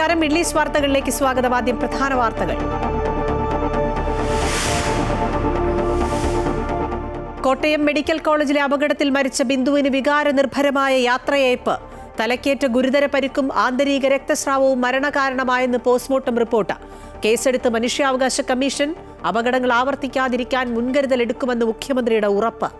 നമസ്കാരം. Middle east വാർത്തകളിലേക്ക് സ്വാഗതം. ആദ്യം പ്രധാന വാർത്തകൾ. കോട്ടയം മെഡിക്കൽ കോളേജിലെ അപകടത്തിൽ മരിച്ച ബിന്ദുവിന് വികാരനിർഭരമായ യാത്രയയപ്പ്. തലക്കേറ്റ ഗുരുതര പരിക്കും ആന്തരിക രക്തസ്രാവവും മരണകാരണമായെന്ന് പോസ്റ്റ്മോർട്ടം റിപ്പോർട്ട്. കേസെടുത്ത് മനുഷ്യാവകാശ കമ്മീഷൻ. അപകടങ്ങൾ ആവർത്തിക്കാതിരിക്കാൻ മുൻകരുതലെടുക്കുമെന്ന് മുഖ്യമന്ത്രിയുടെ ഉറപ്പ്.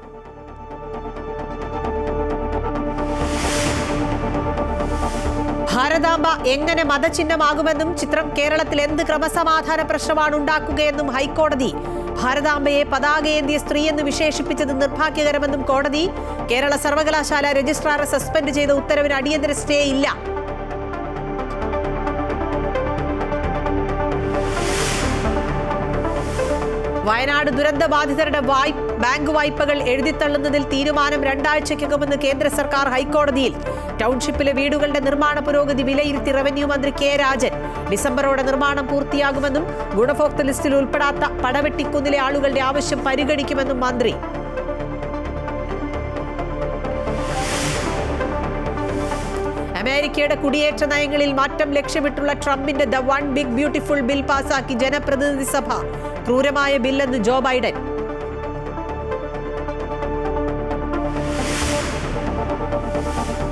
ഭാരതാംബ എങ്ങനെ മതചിഹ്നമാകുമെന്നും ചിത്രം കേരളത്തിൽ എന്ത് ക്രമസമാധാന പ്രശ്നമാണ് ഉണ്ടാക്കുകയെന്നും ഹൈക്കോടതി. ഭാരതാംബയെ പതാകയേന്തിയ സ്ത്രീയെന്ന് വിശേഷിപ്പിച്ചത് നിർഭാഗ്യകരമെന്നും കോടതി. കേരള സർവകലാശാല രജിസ്ട്രാറെ സസ്പെൻഡ് ചെയ്ത ഉത്തരവിന് അടിയന്തര സ്റ്റേ ഇല്ല. വയനാട് ദുരന്ത ബാധിതരുടെ ബാങ്ക് വായ്പകൾ എഴുതിത്തള്ളുന്നതിൽ തീരുമാനം 2 ആഴ്ചയ്ക്കകമെന്ന് കേന്ദ്ര സർക്കാർ ഹൈക്കോടതിയിൽ. ടൗൺഷിപ്പിലെ വീടുകളുടെ നിർമ്മാണ പുരോഗതി വിലയിരുത്തി റവന്യൂ മന്ത്രി കെ രാജൻ. ഡിസംബറോടെ നിർമ്മാണം പൂർത്തിയാകുമെന്നും ഗുണഭോക്തൃ ലിസ്റ്റിൽ ഉൾപ്പെടാത്ത പടവെട്ടിക്കുന്നിലെ ആളുകളുടെ ആവശ്യം പരിഗണിക്കുമെന്നും മന്ത്രി. അമേരിക്കയുടെ കുടിയേറ്റ നയങ്ങളിൽ മാറ്റം ലക്ഷ്യമിട്ടുള്ള ട്രംപിന്റെ the one big beautiful bill പാസാക്കി ജനപ്രതിനിധി സഭ. ക്രൂരമായ ബില്ലെന്ന് ജോ ബൈഡൻ.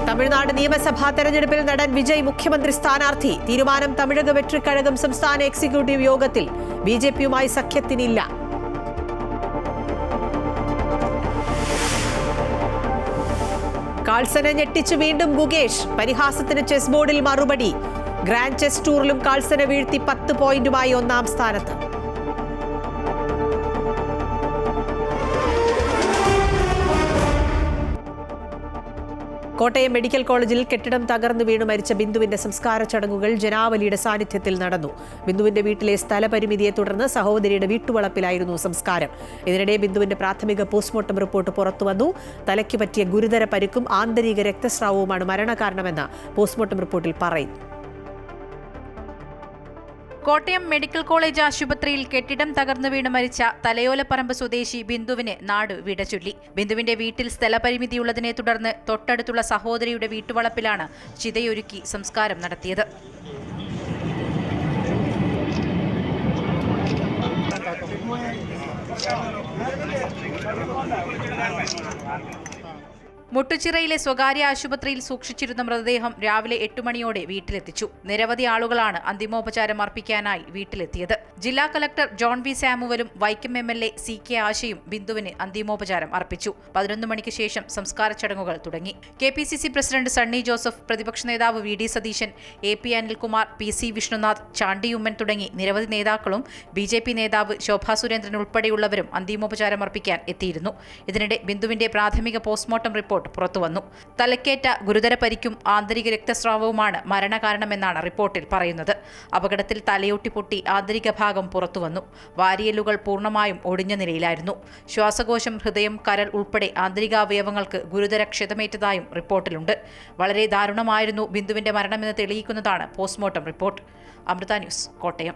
തമിഴ്നാട് നിയമസഭാ തെരഞ്ഞെടുപ്പിൽ നടൻ വിജയ് മുഖ്യമന്ത്രി സ്ഥാനാർത്ഥി. തീരുമാനം തമിഴക വെട്രിക്കഴകം സംസ്ഥാന എക്സിക്യൂട്ടീവ് യോഗത്തിൽ. ബിജെപിയുമായി സഖ്യത്തിനില്ല. കാൾസനെ ഞെട്ടിച്ചു വീണ്ടും ഗുകേഷ്. പരിഹാസത്തിന് ചെസ് ബോർഡിൽ മറുപടി. ഗ്രാൻഡ് ചെസ് ടൂറിലും കാൾസനെ വീഴ്ത്തി 10 പോയിന്റുമായി 1-ാം സ്ഥാനത്ത്. കോട്ടയം മെഡിക്കൽ കോളേജിൽ കെട്ടിടം തകർന്നു വീണ് മരിച്ച ബിന്ദുവിന്റെ സംസ്കാര ചടങ്ങുകൾ ജനാവലിയുടെ സാന്നിധ്യത്തിൽ നടന്നു. ബിന്ദുവിന്റെ വീട്ടിലെ സ്ഥലപരിമിതിയെ തുടർന്ന് സഹോദരിയുടെ വീട്ടുവളപ്പിലായിരുന്നു സംസ്കാരം. ഇതിനിടെ ബിന്ദുവിന്റെ പ്രാഥമിക പോസ്റ്റ്മോർട്ടം റിപ്പോർട്ട് പുറത്തുവന്നു. തലയ്ക്ക് പറ്റിയ ഗുരുതര പരിക്കും ആന്തരിക രക്തസ്രാവവുമാണ് മരണകാരണമെന്ന് പോസ്റ്റ്മോർട്ടം റിപ്പോർട്ടിൽ പറയുന്നു. കോട്ടയം മെഡിക്കൽ കോളേജ് ആശുപത്രിയിൽ കെട്ടിടം തകർന്നു വീണ് മരിച്ച തലയോലപ്പറമ്പ് സ്വദേശി ബിന്ദുവിന് നാട് വിടചൊല്ലി. ബിന്ദുവിന്റെ വീട്ടിൽ സ്ഥലപരിമിതിയുള്ളതിനെ തുടർന്ന് തൊട്ടടുത്തുള്ള സഹോദരിയുടെ വീട്ടുവളപ്പിലാണ് ചിതയൊരുക്കി സംസ്കാരം നടത്തിയത്. മുട്ടുച്ചിറയിലെ സ്വകാര്യ ആശുപത്രിയിൽ സൂക്ഷിച്ചിരുന്ന മൃതദേഹം രാവിലെ 8 മണിയോടെ വീട്ടിലെത്തിച്ചു. നിരവധി ആളുകളാണ് അന്തിമോപചാരം അർപ്പിക്കാനായി വീട്ടിലെത്തിയത്. ജില്ലാ കളക്ടർ ജോൺ വി സാമുവലും വൈക്കം MLA CK ആശയും ബിന്ദുവിന് അന്തിമോപചാരം അർപ്പിച്ചു. 11 മണിക്ക് ശേഷം സംസ്കാര ചടങ്ങുകൾ തുടങ്ങി. KPCC പ്രസിഡന്റ് സണ്ണി ജോസഫ്, പ്രതിപക്ഷ നേതാവ് VD Satheesan, AP Anilkumar, PC Vishnunath, Chandy Oommen തുടങ്ങി നിരവധി നേതാക്കളും BJP നേതാവ് ശോഭാ സുരേന്ദ്രൻ ഉൾപ്പെടെയുള്ളവരും അന്തിമോപചാരം അർപ്പിക്കാൻ എത്തിയിരുന്നു. ഇതിനിടെ ബിന്ദുവിന്റെ പ്രാഥമിക പോസ്റ്റ്മോർട്ടം റിപ്പോർട്ട് പുറത്തുവന്നു. തലക്കേറ്റ ഗുരുതര പരിക്കും ആന്തരിക രക്തസ്രാവവുമാണ് മരണകാരണമെന്നാണ് റിപ്പോർട്ടിൽ പറയുന്നത്. അപകടത്തിൽ തലയൊട്ടി പൊട്ടി ആന്തരിക ഭാഗം പുറത്തുവന്നു. വാരിയലുകൾ പൂർണ്ണമായും ഒടിഞ്ഞ നിലയിലായിരുന്നു. ശ്വാസകോശം, ഹൃദയം, കരൾ ഉൾപ്പെടെ ആന്തരികാവയവങ്ങൾക്ക് ഗുരുതര ക്ഷതമേറ്റതായും റിപ്പോർട്ടിലുണ്ട്. വളരെ ദാരുണമായിരുന്നു ബിന്ദുവിന്റെ മരണമെന്ന് തെളിയിക്കുന്നതാണ് postmortem report. Amrita news, Kottayam.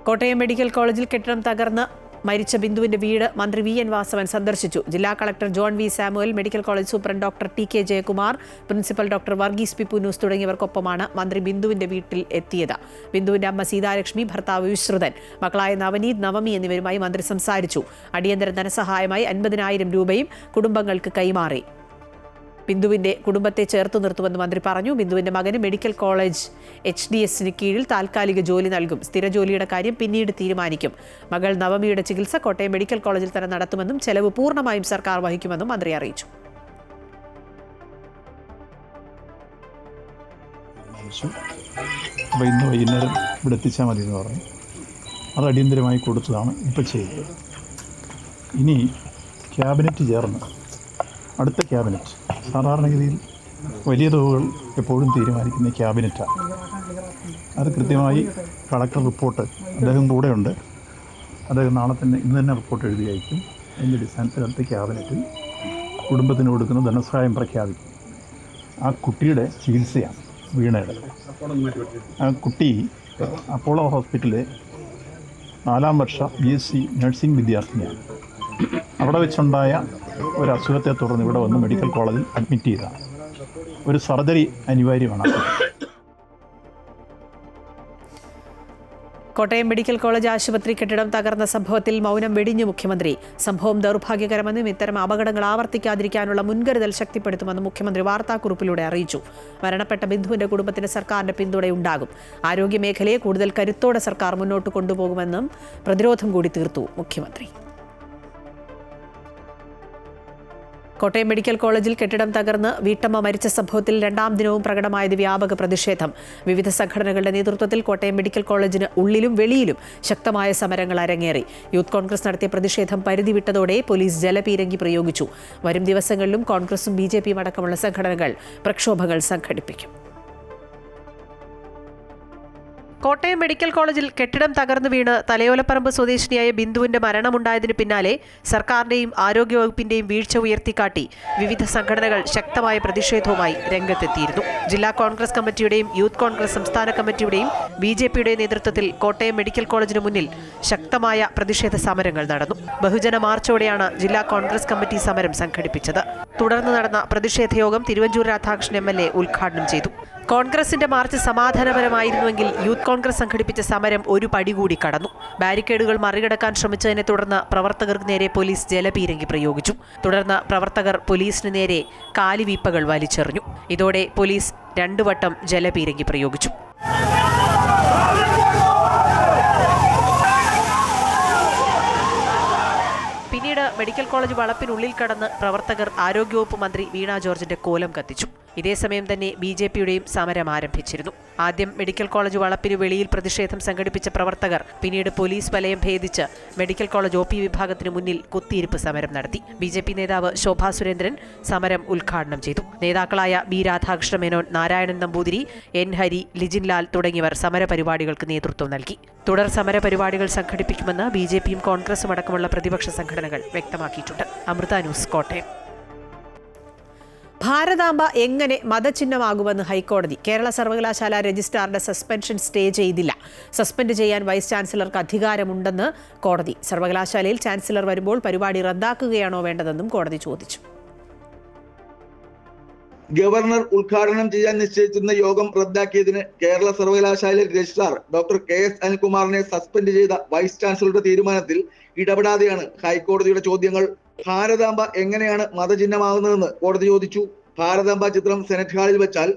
Kottayam medical കോളേജിൽ കെട്ടിടം തകർന്ന് മരിച്ച ബിന്ദുവിന്റെ വീട് മന്ത്രി VN വാസവൻ സന്ദർശിച്ചു. ജില്ലാ collector John V Samuel, medical college superintendent doctor TK Jayakumar, principal doctor Varghese P Punnoose തുടങ്ങിയവർക്കൊപ്പമാണ് മന്ത്രി ബിന്ദുവിന്റെ വീട്ടിൽ എത്തിയത്. ബിന്ദുവിന്റെ അമ്മ സീതാലക്ഷ്മി, ഭർത്താവ് വിശ്രുതൻ, മക്കളായ നവനീത്, നവമി എന്നിവരുമായി മന്ത്രി സംസാരിച്ചു. അടിയന്തര ധനസഹായമായി 50,000 രൂപയും കുടുംബങ്ങൾക്ക് കൈമാറി. ബിന്ദുവിന്റെ കുടുംബത്തെ ചേർത്തു നിർത്തുമെന്ന് മന്ത്രി പറഞ്ഞു. ബിന്ദുവിന്റെ മകന് മെഡിക്കൽ കോളേജ് HDSന് കീഴിൽ താൽക്കാലിക ജോലി നൽകും. സ്ഥിര ജോലിയുടെ കാര്യം പിന്നീട് തീരുമാനിക്കും. മകൾ നവമിയുടെ ചികിത്സ കോട്ടയം മെഡിക്കൽ കോളേജിൽ തന്നെ നടത്തുമെന്നും ചെലവ് പൂർണ്ണമായും സർക്കാർ വഹിക്കുമെന്നും മന്ത്രി അറിയിച്ചു. അപ്പോൾ ഇന്ന് വൈകുന്നേരം ഇവിടെ എത്തിച്ചാൽ മതി എന്ന് പറഞ്ഞു. അത് അടിയന്തരമായി കൊടുത്തതാണ് ഇപ്പോൾ ചെയ്തത്. ഇനി ക്യാബിനറ്റ് ചേർന്ന് അടുത്ത ക്യാബിനറ്റ്, സാധാരണഗതിയിൽ വലിയ തുകകൾ എപ്പോഴും തീരുമാനിക്കുന്ന ക്യാബിനറ്റാണ്. അത് കൃത്യമായി കളക്ടർ റിപ്പോർട്ട് അദ്ദേഹം കൂടെയുണ്ട്. അദ്ദേഹം ഇന്ന് തന്നെ റിപ്പോർട്ട് എഴുതി അയക്കും. അതിൻ്റെ അടിസ്ഥാനത്തിൽ അടുത്ത ക്യാബിനറ്റിൽ കുടുംബത്തിന് കൊടുക്കുന്ന ധനസഹായം പ്രഖ്യാപിക്കും. ആ കുട്ടിയുടെ ചികിത്സയാണ് വീണയുടെ. ആ കുട്ടി അപ്പോളോ ഹോസ്പിറ്റലിലെ 4-ാം വർഷ BSc നഴ്സിംഗ് വിദ്യാർത്ഥിനിയാണ്. അവിടെ വെച്ചുണ്ടായ ഒരു അസുഖത്തെ തുടർന്ന് ഇവിടെ വന്ന് മെഡിക്കൽ കോളേജിൽ അഡ്മിറ്റ് ചെയ്തതാണ്. ഒരു സർജറി അനിവാര്യമാണ്. കോട്ടയം മെഡിക്കൽ കോളേജ് ആശുപത്രി കെട്ടിടം തകർന്ന സംഭവത്തിൽ മൗനം വെടിഞ്ഞു മുഖ്യമന്ത്രി. സംഭവം ദൗർഭാഗ്യകരമെന്നും ഇത്തരം അപകടങ്ങൾ ആവർത്തിക്കാതിരിക്കാനുള്ള മുൻകരുതൽ ശക്തിപ്പെടുത്തുമെന്നും മുഖ്യമന്ത്രി വാർത്താക്കുറിപ്പിലൂടെ അറിയിച്ചു. മരണപ്പെട്ട ബിന്ദുവിന്റെ കുടുംബത്തിന് സർക്കാരിന്റെ പിന്തുണയുണ്ടാകും. ആരോഗ്യമേഖലയെ കൂടുതൽ കരുത്തോടെ സർക്കാർ മുന്നോട്ട് കൊണ്ടുപോകുമെന്നും പ്രതിരോധം കൂടി തീർത്തു മുഖ്യമന്ത്രി. കോട്ടയം മെഡിക്കൽ കോളേജിൽ കെട്ടിടം തകർന്ന് വീട്ടമ്മ മരിച്ച സംഭവത്തിൽ രണ്ടാം ദിനവും പ്രകടമായത് വ്യാപക പ്രതിഷേധം. വിവിധ സംഘടനകളുടെ നേതൃത്വത്തിൽ കോട്ടയം മെഡിക്കൽ കോളേജിന് ഉള്ളിലും വെളിയിലും ശക്തമായ സമരങ്ങൾ അരങ്ങേറി. യൂത്ത് കോൺഗ്രസ് നടത്തിയ പ്രതിഷേധം പരിധി വിട്ടതോടെ പോലീസ് ജലപീരങ്കി പ്രയോഗിച്ചു. വരും ദിവസങ്ങളിലും കോൺഗ്രസും BJPയും അടക്കമുള്ള സംഘടനകൾ പ്രക്ഷോഭങ്ങൾ സംഘടിപ്പിക്കും. കോട്ടയം മെഡിക്കൽ കോളേജിൽ കെട്ടിടം തകർന്നു വീണ് തലയോലപ്പറമ്പ് സ്വദേശിനിയായ ബിന്ദുവിന്റെ മരണമുണ്ടായതിനു പിന്നാലെ സർക്കാരിന്റെയും ആരോഗ്യവകുപ്പിന്റെയും വീഴ്ച ഉയർത്തിക്കാട്ടി വിവിധ സംഘടനകൾ ശക്തമായ പ്രതിഷേധവുമായി രംഗത്തെത്തിയിരുന്നു. ജില്ലാ കോൺഗ്രസ് കമ്മിറ്റിയുടെയും യൂത്ത് കോൺഗ്രസ് സംസ്ഥാന കമ്മിറ്റിയുടെയും BJPയുടെയും നേതൃത്വത്തിൽ കോട്ടയം മെഡിക്കൽ കോളേജിന് മുന്നിൽ ശക്തമായ പ്രതിഷേധ സമരങ്ങൾ നടന്നു. ബഹുജന മാർച്ചോടെയാണ് ജില്ലാ കോൺഗ്രസ് കമ്മിറ്റി സമരം സംഘടിപ്പിച്ചത്. തുടർന്ന് നടന്ന പ്രതിഷേധ യോഗം തിരുവഞ്ചൂർ രാധാകൃഷ്ണൻ MLA ഉദ്ഘാടനം ചെയ്തു. കോൺഗ്രസിന്റെ മാർച്ച് സമാധാനപരമായിരുന്നുവെങ്കിൽ യൂത്ത് കോൺഗ്രസ് സംഘടിപ്പിച്ച സമരം ഒരു പടി കൂടി കടന്നു. ബാരിക്കേഡുകൾ മറികടക്കാൻ ശ്രമിച്ചതിനെ തുടർന്ന് പ്രവർത്തകർക്ക് നേരെ പോലീസ് ജലപീരങ്കി പ്രയോഗിച്ചു. തുടർന്ന് പ്രവർത്തകർ പോലീസിന് നേരെ കാലിവീപ്പകൾ വലിച്ചെറിഞ്ഞു. ഇതോടെ പോലീസ് 2 വട്ടം ജലപീരങ്കി പ്രയോഗിച്ചു. പിന്നീട് മെഡിക്കൽ കോളേജ് വളപ്പിനുള്ളിൽ കടന്ന് പ്രവർത്തകർ ആരോഗ്യവകുപ്പ് മന്ത്രി വീണ ജോർജിന്റെ കോലം കത്തിച്ചു. ഇതേസമയം തന്നെ BJPയുടെയും സമരം ആരംഭിച്ചിരുന്നു. ആദ്യം മെഡിക്കൽ കോളേജ് വളപ്പിനു വെളിയിൽ പ്രതിഷേധം സംഘടിപ്പിച്ച പ്രവർത്തകർ പിന്നീട് പോലീസ് വലയം ഭേദിച്ച് മെഡിക്കൽ കോളേജ് OP വിഭാഗത്തിന് മുന്നിൽ കുത്തിയിരിപ്പ് സമരം നടത്തി. BJP നേതാവ് ശോഭാ സുരേന്ദ്രൻ സമരം ഉദ്ഘാടനം ചെയ്തു. നേതാക്കളായ B. രാധാകൃഷ്ണ മേനോൻ, നാരായണൻ നമ്പൂതിരി, N. ഹരി, ലിജിൻ ലാൽ തുടങ്ങിയവർ സമരപരിപാടികൾക്ക് നേതൃത്വം നൽകി. തുടർ സമരപരിപാടികൾ സംഘടിപ്പിക്കുമെന്ന് BJPയും കോൺഗ്രസും അടക്കമുള്ള പ്രതിപക്ഷ സംഘടനകൾ വ്യക്തമാക്കിയിട്ടുണ്ട്. അമൃത ന്യൂസ്, കോട്ടയം. ഭാരതാംബ എങ്ങനെ മതചിഹ്നമാകുമെന്ന് ഹൈക്കോടതി. കേരള സർവകലാശാല രജിസ്ട്രാറുടെ സസ്പെൻഷൻ സ്റ്റേ ചെയ്തില്ല. സസ്പെൻഡ് ചെയ്യാൻ വൈസ് ചാൻസലർക്ക് അധികാരമുണ്ടെന്ന് കോടതി. സർവകലാശാലയിൽ ചാൻസലർ വരുമ്പോൾ പരിപാടി റദ്ദാക്കുകയാണോ വേണ്ടതെന്നും കോടതി ചോദിച്ചു. ഗവർണർ ഉദ്ഘാടനം ചെയ്യാൻ നിശ്ചയിച്ചിരുന്ന യോഗം റദ്ദാക്കിയതിന് കേരള സർവകലാശാല രജിസ്ട്രാർ ഡോക്ടർ KS അനിൽകുമാറിനെ സസ്പെൻഡ് ചെയ്ത വൈസ് ചാൻസലറുടെ തീരുമാനത്തിൽ ഇടപെടാതെയാണ് ഹൈക്കോടതിയുടെ ചോദ്യങ്ങൾ. ഭാരതാംബ എങ്ങനെയാണ് മതചിഹ്നമാകുന്നതെന്ന് കോടതി ചോദിച്ചു. ഭാരതാംബ ചിത്രം സെനറ്റ് ഹാളിൽ വെച്ചാൽ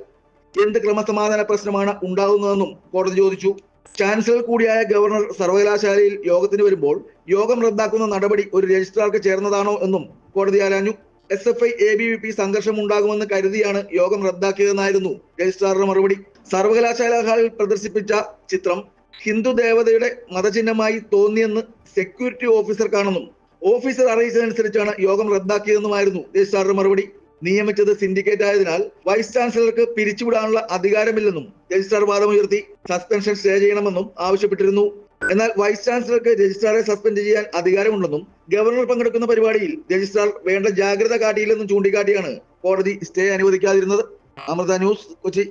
എന്ത് ക്രമസമാധാന പ്രശ്നമാണ് ഉണ്ടാകുന്നതെന്നും കോടതി ചോദിച്ചു. ചാൻസലർ കൂടിയായ ഗവർണർ സർവകലാശാലയിൽ യോഗത്തിന് വരുമ്പോൾ യോഗം റദ്ദാക്കുന്ന നടപടി ഒരു രജിസ്ട്രാർക്ക് ചേർന്നതാണോ എന്നും കോടതി ആരാഞ്ഞു. SFI ABVP സംഘർഷം ഉണ്ടാകുമെന്ന് കരുതിയാണ് യോഗം റദ്ദാക്കിയതെന്നായിരുന്നു രജിസ്ട്രാറുടെ മറുപടി. സർവകലാശാല ഹാളിൽ പ്രദർശിപ്പിച്ച ചിത്രം ഹിന്ദു ദേവതയുടെ മതചിഹ്നമായി തോന്നിയെന്ന് സെക്യൂരിറ്റി ഓഫീസർ കാണുന്നു. ഓഫീസർ അറിയിച്ചതനുസരിച്ചാണ് യോഗം റദ്ദാക്കിയതെന്നുമായിരുന്നു രജിസ്ട്രാറുടെ മറുപടി. നിയമിച്ചത് സിൻഡിക്കേറ്റ് ആയതിനാൽ വൈസ് ചാൻസലർക്ക് പിരിച്ചുവിടാനുള്ള അധികാരമില്ലെന്നും രജിസ്ട്രാർ വാദമുയർത്തി. സസ്പെൻഷൻ സ്റ്റേ ചെയ്യണമെന്നും ആവശ്യപ്പെട്ടിരുന്നു. എന്നാൽ വൈസ് ചാൻസലർക്ക് രജിസ്ട്രാറെ സസ്പെൻഡ് ചെയ്യാൻ അധികാരമുണ്ടെന്നും ഗവർണർ പങ്കെടുക്കുന്ന പരിപാടിയിൽ രജിസ്ട്രാർ വേണ്ട ജാഗ്രത കാട്ടിയില്ലെന്നും ചൂണ്ടിക്കാട്ടിയാണ് കോടതി സ്റ്റേ അനുവദിക്കാതിരുന്നത്. അമൃത ന്യൂസ്, കൊച്ചി.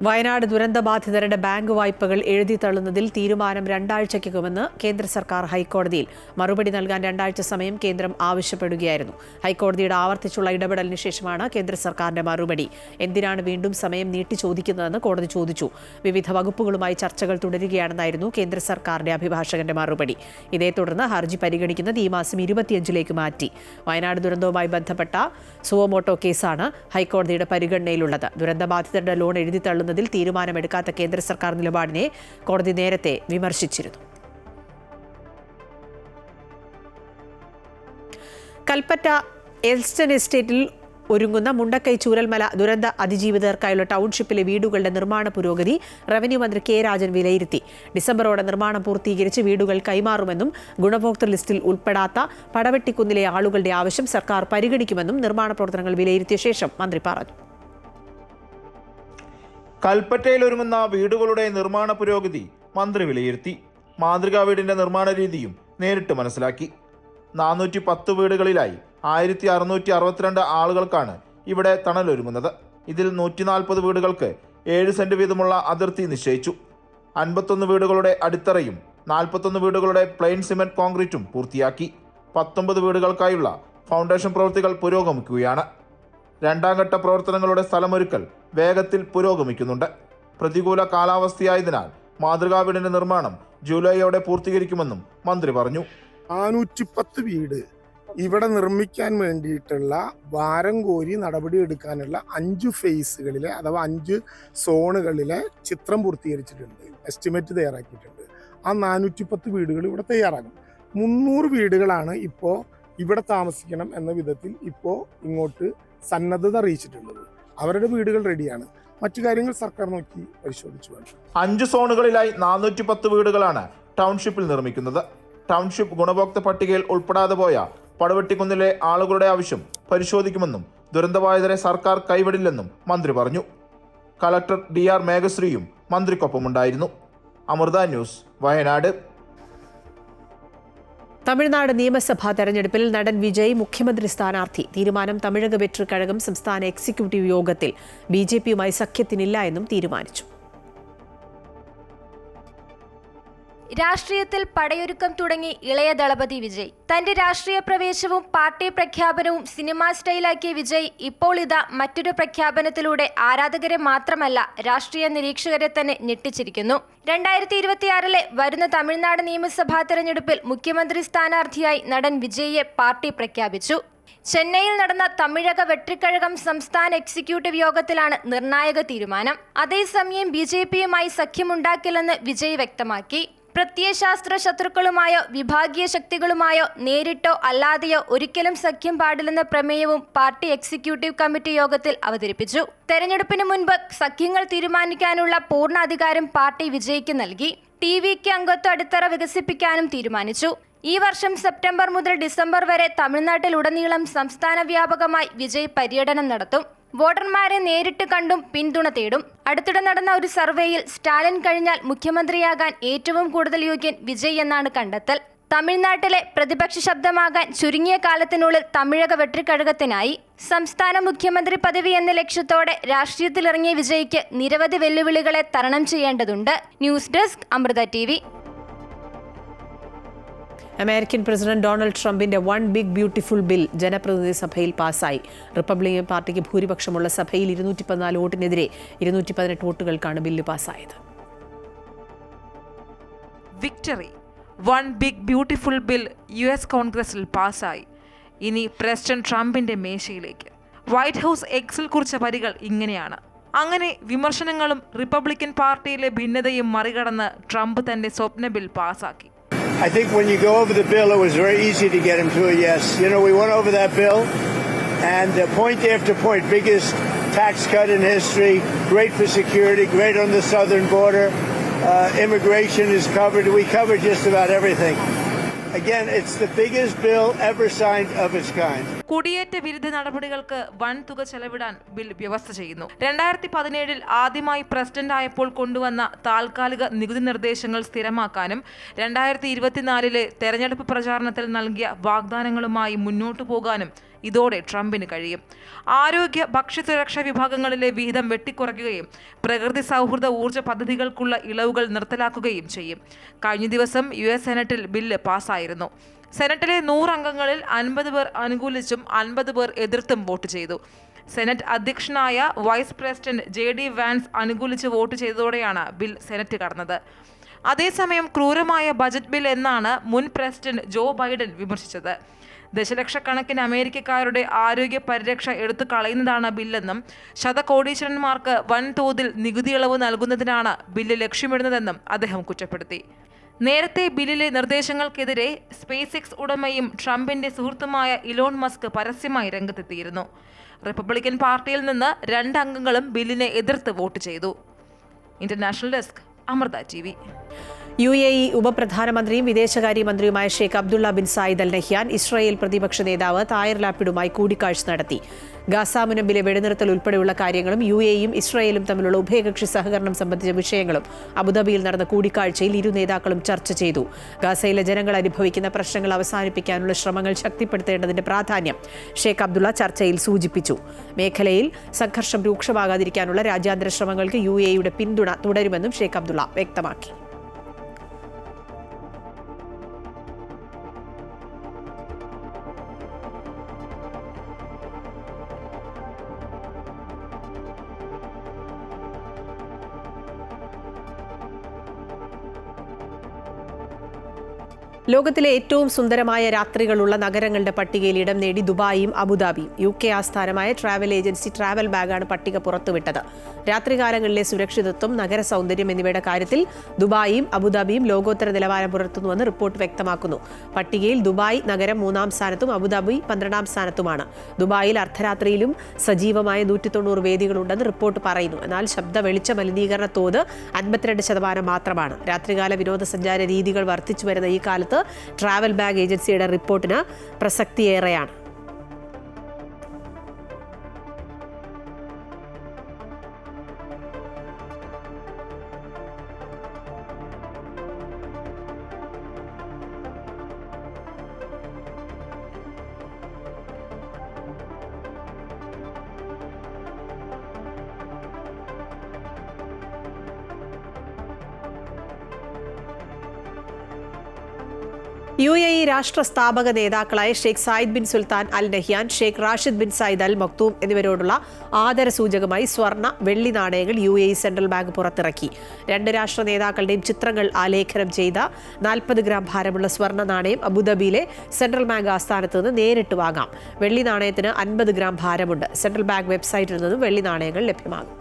വയനാട് ദുരന്തബാധിതരുടെ ബാങ്ക് വായ്പകൾ എഴുതി തള്ളുന്നതിൽ തീരുമാനം 2 ആഴ്ചയ്ക്കകമെന്ന് കേന്ദ്ര സർക്കാർ ഹൈക്കോടതിയിൽ. മറുപടി നൽകാൻ 2 ആഴ്ച സമയം കേന്ദ്രം ആവശ്യപ്പെടുകയായിരുന്നു. ഹൈക്കോടതിയുടെ ആവർത്തിച്ചുള്ള ഇടപെടലിന് ശേഷമാണ് കേന്ദ്ര സർക്കാരിന്റെ മറുപടി. എന്തിനാണ് വീണ്ടും സമയം നീട്ടി ചോദിക്കുന്നതെന്ന് കോടതി ചോദിച്ചു. വിവിധ വകുപ്പുകളുമായി ചർച്ചകൾ തുടരുകയാണെന്നായിരുന്നു കേന്ദ്ര സർക്കാരിന്റെ അഭിഭാഷകന്റെ മറുപടി. ഇതേ തുടർന്ന് ഹർജി പരിഗണിക്കുന്നത് ഈ മാസം 25ലേക്ക് മാറ്റി. വയനാട് ദുരന്തവുമായി ബന്ധപ്പെട്ട സുവോമോട്ടോ കേസാണ് ഹൈക്കോടതിയുടെ പരിഗണനയിലുള്ളത്. ദുരന്തബാധിതരുടെ ലോൺ എഴുതി തള്ളുന്ന തീരുമാനമെടുക്കാത്ത കേന്ദ്ര സർക്കാർ നിലപാടിനെ കോടതി നേരത്തെ വിമർശിച്ചിരുന്നു. കൽപ്പറ്റ എൽസ്റ്റൺ എസ്റ്റേറ്റിൽ ഒരുങ്ങുന്ന മുണ്ടക്കൈ ചൂരൽമല ദുരന്ത അതിജീവിതർക്കായുള്ള ടൗൺഷിപ്പിലെ വീടുകളുടെ നിർമ്മാണ പുരോഗതി റവന്യൂ മന്ത്രി K. രാജൻ വിലയിരുത്തി. ഡിസംബറോടെ നിർമ്മാണം പൂർത്തീകരിച്ച് വീടുകൾ കൈമാറുമെന്നും ഗുണഭോക്തൃ ലിസ്റ്റിൽ ഉൾപ്പെടാത്ത പടവെട്ടിക്കുന്നിലെ ആളുകളുടെ ആവശ്യം സർക്കാർ പരിഗണിക്കുമെന്നും നിർമ്മാണ പ്രവർത്തനങ്ങൾ വിലയിരുത്തിയ ശേഷം മന്ത്രി പറഞ്ഞു. കൽപ്പറ്റയിൽ ഒരുങ്ങുന്ന വീടുകളുടെ നിർമ്മാണ പുരോഗതി മന്ത്രി വിലയിരുത്തി. മാതൃകാ വീടിന്റെ നിർമ്മാണ രീതിയും നേരിട്ട് മനസ്സിലാക്കി. 410 വീടുകളിലായി 1662 ആളുകൾക്കാണ് ഇവിടെ തണലൊരുങ്ങുന്നത്. ഇതിൽ 140 വീടുകൾക്ക് 7 സെന്റ് വീതമുള്ള അതിർത്തി നിശ്ചയിച്ചു. 51 വീടുകളുടെ അടിത്തറയും 41 വീടുകളുടെ പ്ലെയിൻ സിമന്റ് കോൺക്രീറ്റും പൂർത്തിയാക്കി. 19 വീടുകൾക്കായുള്ള ഫൗണ്ടേഷൻ പ്രവൃത്തികൾ പുരോഗമിക്കുകയാണ്. 2ാം ഘട്ട പ്രവർത്തനങ്ങളുടെ സ്ഥലമൊരുക്കൽ വേഗത്തിൽ പുരോഗമിക്കുന്നുണ്ട്. പ്രതികൂല കാലാവസ്ഥയായതിനാൽ മാതൃകാ വീടിന്റെ നിർമ്മാണം ജൂലൈയോടെ പൂർത്തീകരിക്കുമെന്നും മന്ത്രി പറഞ്ഞു. 410 വീട് ഇവിടെ നിർമ്മിക്കാൻ വേണ്ടിയിട്ടുള്ള വാരം കോരി നടപടി എടുക്കാനുള്ള 5 ഫേസുകളിലെ അഥവാ 5 സോണുകളിലെ ചിത്രം പൂർത്തീകരിച്ചിട്ടുണ്ട്, എസ്റ്റിമേറ്റ് തയ്യാറാക്കിയിട്ടുണ്ട്. ആ 410 വീടുകൾ ഇവിടെ തയ്യാറാകും. 300 വീടുകളാണ് ഇപ്പോൾ ഇവിടെ താമസിക്കണം എന്ന വിധത്തിൽ ഇപ്പോൾ ഇങ്ങോട്ട് സന്നദ്ധത അറിയിച്ചിട്ടുള്ളത്. അവരുടെ വീടുകൾ റെഡിയാണ്. മറ്റു കാര്യങ്ങൾ സർക്കാർ നോക്കി പരിശോധിച്ചു വേണം. 5 സോണുകളിലായി 410 വീടുകളാണ് ടൗൺഷിപ്പിൽ നിർമ്മിക്കുന്നത്. ടൗൺഷിപ്പ് ഗുണഭോക്തൃ പട്ടികയിൽ ഉൾപ്പെടാതെ പോയ പടവെട്ടിക്കുന്നിലെ ആളുകളുടെ ആവശ്യം പരിശോധിക്കുമെന്നും ദുരന്തബാധിതരെ സർക്കാർ കൈവിടില്ലെന്നും മന്ത്രി പറഞ്ഞു. കളക്ടർ DR മേഘശ്രീയും മന്ത്രിക്കൊപ്പമുണ്ടായിരുന്നു. അമൃത ന്യൂസ്, വയനാട്. തമിഴ്നാട് നിയമസഭാ തെരഞ്ഞെടുപ്പിൽ നടൻ വിജയ് മുഖ്യമന്ത്രി സ്ഥാനാർത്ഥി. തീരുമാനം തമിഴക വെട്രി കഴകം സംസ്ഥാന എക്സിക്യൂട്ടീവ് യോഗത്തിൽ BJP-യുമായി സഖ്യത്തിനില്ല എന്നും തീരുമാനിച്ചു. രാഷ്ട്രീയത്തിൽ പടയൊരുക്കം തുടങ്ങി ഇളയ ദളപതി വിജയ്. തന്റെ രാഷ്ട്രീയ പ്രവേശവും പാർട്ടി പ്രഖ്യാപനവും സിനിമാ സ്റ്റൈലാക്കിയ വിജയ് ഇപ്പോൾ ഇതാ മറ്റൊരു പ്രഖ്യാപനത്തിലൂടെ ആരാധകരെ മാത്രമല്ല രാഷ്ട്രീയ നിരീക്ഷകരെ തന്നെ ഞെട്ടിച്ചിരിക്കുന്നു. 2026 വരുന്ന തമിഴ്നാട് നിയമസഭാ തെരഞ്ഞെടുപ്പിൽ മുഖ്യമന്ത്രി സ്ഥാനാർത്ഥിയായി നടൻ വിജയിയെ പാർട്ടി പ്രഖ്യാപിച്ചു. ചെന്നൈയിൽ നടന്ന തമിഴക വെട്രിക്കഴകം സംസ്ഥാന എക്സിക്യൂട്ടീവ് യോഗത്തിലാണ് നിർണായക തീരുമാനം. അതേസമയം BJP-യുമായി സഖ്യമുണ്ടാക്കില്ലെന്ന് വിജയ് വ്യക്തമാക്കി. പ്രത്യയശാസ്ത്ര ശത്രുക്കളുമായോ വിഭാഗീയ ശക്തികളുമായോ നേരിട്ടോ അല്ലാതെയോ ഒരിക്കലും സഖ്യം പാടില്ലെന്ന പ്രമേയവും പാർട്ടി എക്സിക്യൂട്ടീവ് കമ്മിറ്റി യോഗത്തിൽ അവതരിപ്പിച്ചു. തെരഞ്ഞെടുപ്പിന് മുൻപ് സഖ്യങ്ങൾ തീരുമാനിക്കാനുള്ള പൂർണ്ണ അധികാരം പാർട്ടി വിജയ്ക്ക് നൽകി. TVക്ക് അംഗത്വ അടിത്തറ വികസിപ്പിക്കാനും തീരുമാനിച്ചു. ഈ വർഷം സെപ്റ്റംബർ മുതൽ ഡിസംബർ വരെ തമിഴ്നാട്ടിലുടനീളം സംസ്ഥാന വ്യാപകമായി വിജയ് പര്യടനം നടത്തും. വോട്ടർമാരെ നേരിട്ട് കണ്ടും പിന്തുണ തേടും. അടുത്തിടെ നടന്ന ഒരു സർവേയിൽ സ്റ്റാലിൻ കഴിഞ്ഞാൽ മുഖ്യമന്ത്രിയാകാൻ ഏറ്റവും കൂടുതൽ യോഗ്യൻ വിജയ് എന്നാണ് കണ്ടെത്തൽ. തമിഴ്നാട്ടിലെ പ്രതിപക്ഷ ശബ്ദമാകാൻ ചുരുങ്ങിയ കാലത്തിനുള്ളിൽ തമിഴക വെട്രിക്കഴകത്തിനായി. സംസ്ഥാന മുഖ്യമന്ത്രി പദവി എന്ന ലക്ഷ്യത്തോടെ രാഷ്ട്രീയത്തിലിറങ്ങിയ വിജയ്ക്ക് നിരവധി വെല്ലുവിളികളെ തരണം ചെയ്യേണ്ടതുണ്ട്. News desk, Amrita TV. American president Donald ട്രംപിന്റെ വൺ ബിഗ് ബ്യൂട്ടിഫുൾ ബിൽ ജനപ്രതിനിധി സഭയിൽ പാസായി. റിപ്പബ്ലിക്കൻ പാർട്ടിക്ക് ഭൂരിപക്ഷമുള്ള സഭയിൽ 214 വോട്ടിനെതിരെ 218 വോട്ടുകൾക്കാണ് ബില്ല് പാസായത്. Victory. One big beautiful bill US കോൺഗ്രസിൽ പാസായി. ഇനി പ്രസിഡന്റ് ട്രംപിന്റെ മേശയിലേക്ക്. വൈറ്റ് ഹൗസ് എക്സിൽ കുറിച്ച വരികൾ ഇങ്ങനെയാണ്: അങ്ങനെ വിമർശനങ്ങളും റിപ്പബ്ലിക്കൻ പാർട്ടിയിലെ ഭിന്നതയും മറികടന്ന് ട്രംപ് തന്റെ സ്വപ്ന ബിൽ പാസാക്കി. I think when you go over the bill, it was very easy to get him to a yes. You know, we went over that bill, and point after point, biggest tax cut in history, great for security, great on the southern border, immigration is covered. We covered just about everything. Again, it's the biggest bill ever signed of its kind. കുടിയേറ്റ വിരുദ്ധ നടപടികൾക്ക് വൻ തുക ചെലവിടാൻ bill വ്യവസ്ഥ ചെയ്യുന്നു. 2017 ആദ്യമായി president ആയപ്പോൾ കൊണ്ടുവന്ന താൽക്കാലിക നികുതി നിർദ്ദേശങ്ങൾ സ്ഥിരമാക്കാനും 2024 തെരഞ്ഞെടുപ്പ് പ്രചാരണത്തിൽ നൽകിയ വാഗ്ദാനങ്ങളുമായി മുന്നോട്ടു പോകാനും ഇതോടെ ട്രംപിന് കഴിയും. ആരോഗ്യ ഭക്ഷ്യസുരക്ഷാ വിഭാഗങ്ങളിലെ വിഹിതം വെട്ടിക്കുറയ്ക്കുകയും പ്രകൃതി സൗഹൃദ ഊർജ്ജ പദ്ധതികൾക്കുള്ള ഇളവുകൾ നിർത്തലാക്കുകയും ചെയ്യും. കഴിഞ്ഞ ദിവസം US സെനറ്റിൽ ബില്ല് പാസ്സായിരുന്നു. സെനറ്റിലെ 100 അംഗങ്ങളിൽ 50 പേർ അനുകൂലിച്ചും 50 പേർ എതിർത്തും വോട്ട് ചെയ്തു. സെനറ്റ് അധ്യക്ഷനായ വൈസ് പ്രസിഡന്റ് JD വാൻസ് അനുകൂലിച്ച് വോട്ട് ചെയ്തതോടെയാണ് ബിൽ സെനറ്റ് കടന്നത്. അതേസമയം ക്രൂരമായ ബജറ്റ് ബിൽ എന്നാണ് മുൻ പ്രസിഡന്റ് ജോ ബൈഡൻ വിമർശിച്ചത്. ദശലക്ഷക്കണക്കിന് അമേരിക്കക്കാരുടെ ആരോഗ്യ പരിരക്ഷ എടുത്തു കളയുന്നതാണ് ബില്ലെന്നും ശതകോടീശ്വരന്മാർക്ക് വൻതോതിൽ നികുതി ഇളവ് നൽകുന്നതിനാണ് ബില്ല് ലക്ഷ്യമിടുന്നതെന്നും അദ്ദേഹം കുറ്റപ്പെടുത്തി. നേരത്തെ ബില്ലിലെ നിർദ്ദേശങ്ങൾക്കെതിരെ സ്പേസ് എക്സ് ഉടമയും ട്രംപിന്റെ സുഹൃത്തുമായ ഇലോൺ മസ്ക് പരസ്യമായി രംഗത്തെത്തിയിരുന്നു. റിപ്പബ്ലിക്കൻ പാർട്ടിയിൽ നിന്ന് 2 അംഗങ്ങളും ബില്ലിനെ എതിർത്ത് വോട്ട് ചെയ്തു. International desk, Amrita TV. UAE ഉപപ്രധാനമന്ത്രിയും വിദേശകാര്യമന്ത്രിയുമായ Sheikh Abdullah bin Zayed Al Nahyan Israel പ്രതിപക്ഷ നേതാവ് തായർ ലാപ്പിഡുമായി കൂടിക്കാഴ്ച നടത്തി. ഗാസ മുനമ്പിലെ വെടിനിർത്തൽ ഉൾപ്പെടെയുള്ള കാര്യങ്ങളും UAEയും ഇസ്രായേലും തമ്മിലുള്ള ഉഭയകക്ഷി സഹകരണം സംബന്ധിച്ച വിഷയങ്ങളും അബുദാബിയിൽ നടന്ന കൂടിക്കാഴ്ചയിൽ ഇരു നേതാക്കളും ചർച്ച ചെയ്തു. ഗാസയിലെ ജനങ്ങൾ അനുഭവിക്കുന്ന പ്രശ്നങ്ങൾ അവസാനിപ്പിക്കാനുള്ള ശ്രമങ്ങൾ ശക്തിപ്പെടുത്തേണ്ടതിന്റെ പ്രാധാന്യം ഷെയ്ഖ് അബ്ദുള്ള ചർച്ചയിൽ സൂചിപ്പിച്ചു. മേഖലയിൽ സംഘർഷം രൂക്ഷമാകാതിരിക്കാനുള്ള രാജ്യാന്തര ശ്രമങ്ങൾക്ക് UAEയുടെ പിന്തുണ തുടരുമെന്നും ഷെയ്ഖ് അബ്ദുള്ള വ്യക്തമാക്കി. ലോകത്തിലെ ഏറ്റവും സുന്ദരമായ രാത്രികളുള്ള നഗരങ്ങളുടെ പട്ടികയിൽ ഇടം നേടി ദുബായിയും അബുദാബിയും. UK ആസ്ഥാനമായ ട്രാവൽ ഏജൻസി ട്രാവൽ ബാഗാണ് പട്ടിക പുറത്തുവിട്ടത്. രാത്രികാലങ്ങളിലെ സുരക്ഷിതത്വം, നഗര സൗന്ദര്യം എന്നിവയുടെ കാര്യത്തിൽ ദുബായിയും അബുദാബിയും ലോകോത്തര നിലവാരം പുലർത്തുന്നുവെന്ന് റിപ്പോർട്ട് വ്യക്തമാക്കുന്നു. പട്ടികയിൽ ദുബായ് നഗരം 3-ാം സ്ഥാനത്തും അബുദാബി 12-ാം സ്ഥാനത്തുമാണ്. ദുബായിൽ അർദ്ധരാത്രിയിലും സജീവമായ 190 വേദികളുണ്ടെന്ന് റിപ്പോർട്ട് പറയുന്നു. എന്നാൽ ശബ്ദ വെളിച്ച മലിനീകരണ തോത് 52% മാത്രമാണ്. രാത്രികാല വിനോദസഞ്ചാര രീതികൾ വർദ്ധിച്ചു വരുന്ന ഈ കാലത്ത് ട്രാവൽ ബാഗ് ഏജൻസിയുടെ റിപ്പോർട്ടിന് പ്രസക്തിയേറെയാണ്. UAE രാഷ്ട്ര സ്ഥാപക നേതാക്കളായ Sheikh Zayed bin Sultan Al Nahyan, Sheikh Rashid bin Saeed Al Maktoum എന്നിവരോടുള്ള ആദരസൂചകമായി സ്വർണ്ണ, വെള്ളി നാണയങ്ങൾ UAE സെൻട്രൽ ബാങ്ക് പുറത്തിറക്കി. 2 രാഷ്ട്ര നേതാക്കളുടെയും ചിത്രങ്ങൾ ആലേഖനം ചെയ്ത 40 ഗ്രാം ഭാരമുള്ള സ്വർണ്ണ നാണയം അബുദാബിയിലെ സെൻട്രൽ ബാങ്ക് ആസ്ഥാനത്ത് നിന്ന് നേരിട്ട് വാങ്ങാം. വെള്ളി നാണയത്തിന് 50 ഗ്രാം ഭാരമുണ്ട്. സെൻട്രൽ ബാങ്ക് വെബ്സൈറ്റിൽ നിന്നും വെള്ളി നാണയങ്ങൾ ലഭ്യമാകും.